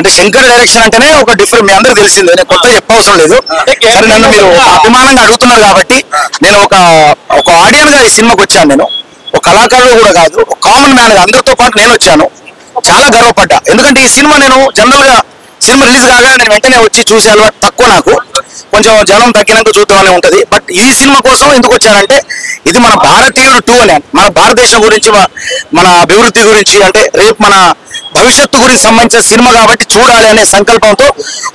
అంటే శంకర్ డైరెక్షన్ అంటేనే ఒక డిఫరెంట్, మీ అందరికి తెలిసిందే, నేను కొత్త చెప్పవసరం లేదు. సరే, నన్ను మీరు అభిమానంగా అడుగుతున్నారు కాబట్టి నేను ఒక ఆడియన్ గా ఈ సినిమాకి వచ్చాను. నేను ఒక కళాకారుడు కూడా కాదు, ఒక కామన్ మ్యాన్ గా అందరితో పాటు నేను వచ్చాను. చాలా గర్వపడ్డా, ఎందుకంటే ఈ సినిమా నేను జనరల్ గా సినిమా రిలీజ్ కాగా నేను వెంటనే వచ్చి చూసే అలవాటు తక్కువ నాకు, కొంచెం జనం తగ్గినాక చూద్దామని ఉంటది. బట్ ఈ సినిమా కోసం ఎందుకు వచ్చానంటే ఇది మన భారతీయుడు 2 అని, మన భారతదేశం గురించి, మన అభివృద్ధి గురించి, అంటే రేపు మన భవిష్యత్తు గురించి సంబంధించిన సినిమా కాబట్టి చూడాలి అనే సంకల్పంతో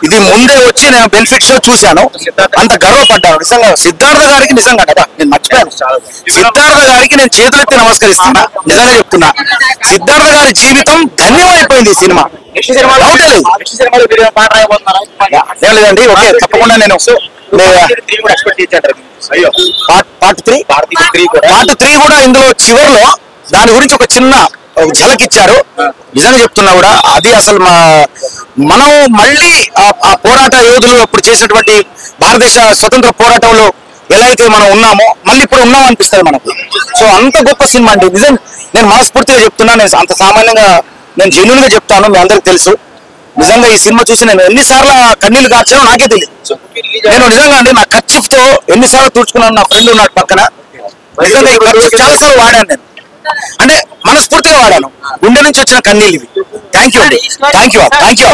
ఇది ముందే వచ్చి నేను బెనిఫిట్ షో చూశాను. అంత గర్వపడ్డాను నిజంగా. సిద్ధార్థ గారికి నిజంగా కదా నేను మర్చిపోయాను, సిద్ధార్థ గారికి నేను చేతులెత్తి నమస్కరిస్తున్నా, నిజంగా చెప్తున్నా. సిద్ధార్థ గారి జీవితం ధన్యమైపోయింది ఈ సినిమా. లేదండి, ఓకే, తప్పకుండా నేను పార్ట్ 3 కూడా ఇందులో చివరిలో దాని గురించి ఒక చిన్న ఝలక్ ఇచ్చారు. నిజంగా చెప్తున్నా కూడా అది అసలు మనం మళ్ళీ ఆ పోరాట యోధులు అప్పుడు చేసినటువంటి భారతదేశ స్వతంత్ర పోరాటంలో ఎలా అయితే మనం ఉన్నామో మళ్ళీ ఇప్పుడు ఉన్నాం అనిపిస్తుంది మనకు. సో అంత గొప్ప సినిమా అండి. నిజం, నేను మనస్ఫూర్తిగా చెప్తున్నా, నేను అంత సామాన్యంగా నేను జెన్యూన్ గా చెప్తాను, మీ అందరికి తెలుసు. నిజంగా ఈ సినిమా చూసి నేను ఎన్నిసార్లు కన్నీళ్లు కార్చానో నాకే తెలియదు. నేను నిజంగా అండి నా కర్చీఫ్ తో ఎన్నిసార్లు తుడుచుకున్నాను. నా ఫ్రెండ్ ఉన్నాడు పక్కన, నిజంగా ఈ కర్చీఫ్ చాలాసార్లు వాడాను నేను, అంటే మనస్ఫూర్తిగా వాడాను. గుండె నుంచి వచ్చిన కన్నీళ్ళు ఇవి. థ్యాంక్ యూ అండి, థ్యాంక్ యూ.